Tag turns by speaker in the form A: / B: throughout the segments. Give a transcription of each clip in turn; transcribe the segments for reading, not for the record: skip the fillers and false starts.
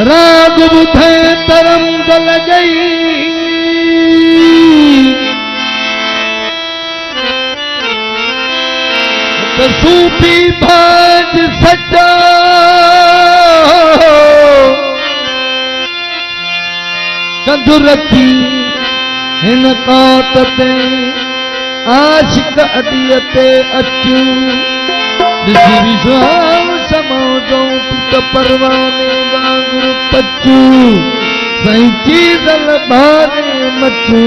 A: राग बुधे तरम गल गई तो सूफी भाज सच्चा कंधुरती हिन कातते आशिक अडियते अचू ऋषि विश्वाम समोजो पुत परवाने वांगुर पच्चू सही चीजल बारे मचू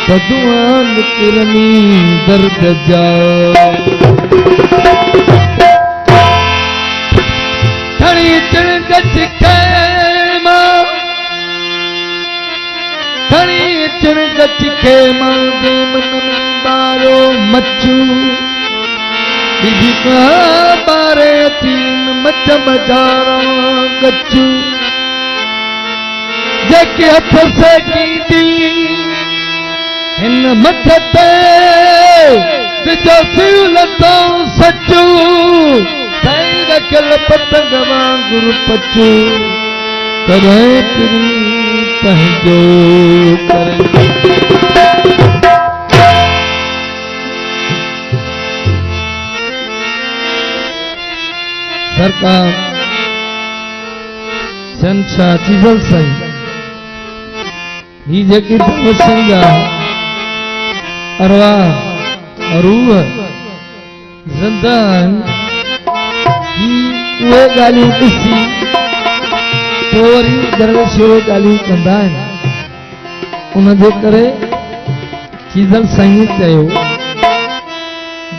A: सदुआन किरनी दर्द जाओ थड़ी चण गच खेमा थड़ी चण गच खेमा दे मन में बारो मचू बिका बारे तीन मच मजारा गच्चू जेके हथ से की दी इन मथते जो सिलतो सचू सही रखल पतंग वांगुर पचू करे तेरी पंहिंजो करे सरकार शनशाह चिजल साईं ही जेकी संगा अरवा रूह ज़िंदान ही उहे ॻाल्हियूं ॾिसी पोइ वरी दरवेश उहे ॻाल्हियूं कंदा आहिनि उन जे करे चिजल साईं चयो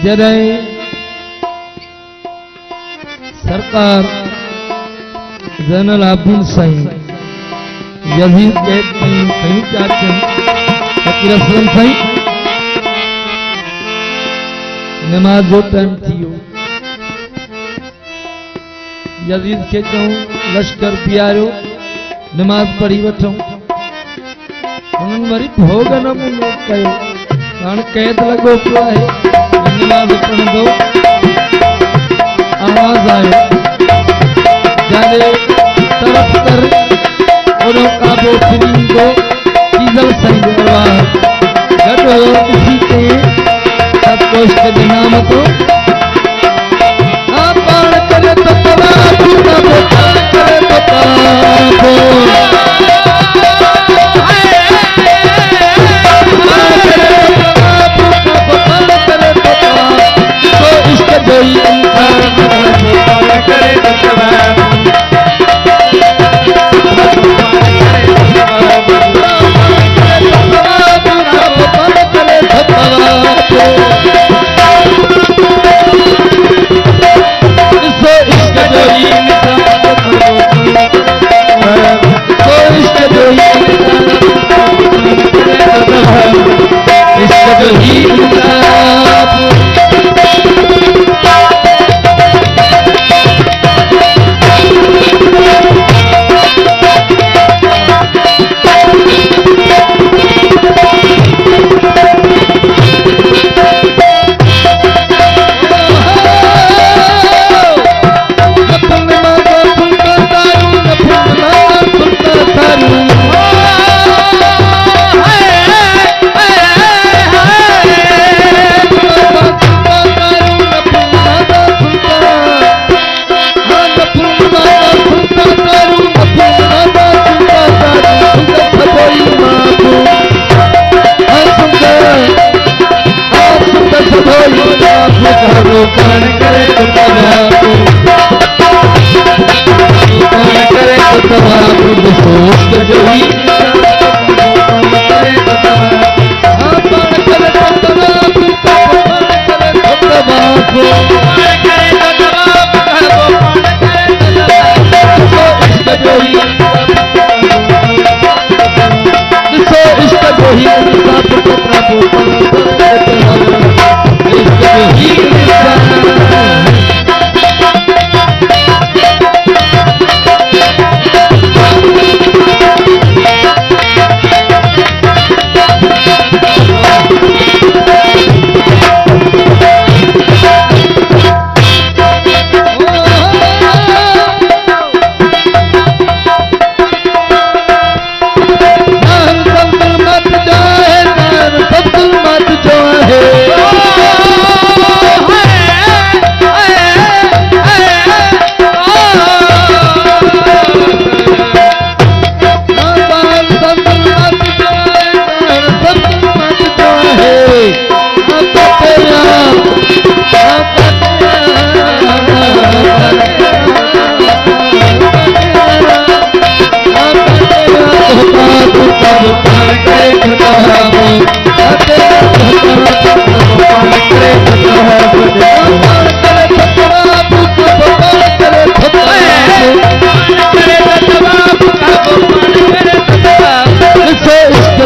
A: जॾहिं सरकार ज़ैनुल आबिदीन साईं यज़ीद कैद कयूं चाचन फकीर असलम साईं नमाज जो टाइम थियो यज़ीद के चऊं लश्कर पियारियो नमाज पढ़ी वठूं उन्हनि वरी भोग नमूनो कयो हाणे कैद लॻो पियो आहे नमाज पढ़ंदो आवाज आयो जाने तरफ कर उनो काबो फिरींदो चीजल साईं जो आवाज गॾो इसी ते सब कोश के नाम तो आ पाण करे तो तवा पूरा बोल करे तो ताबो करे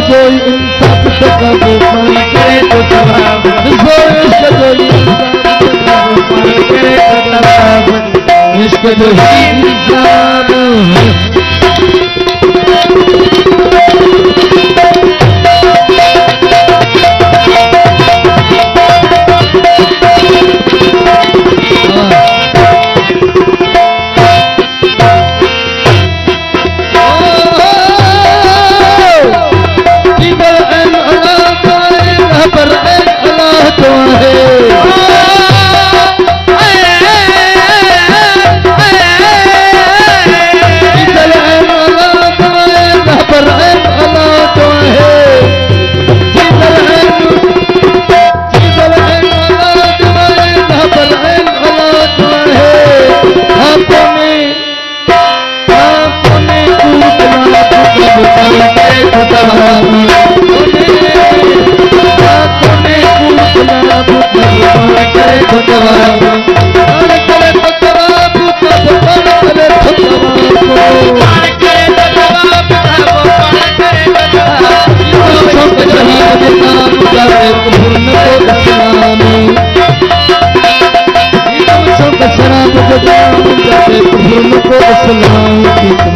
A: कोई इंसाफ सका वो मान करे तो तबाह इश्क जो इंसाफ करे तो तबाह इश्क जो इंसाफ शराब को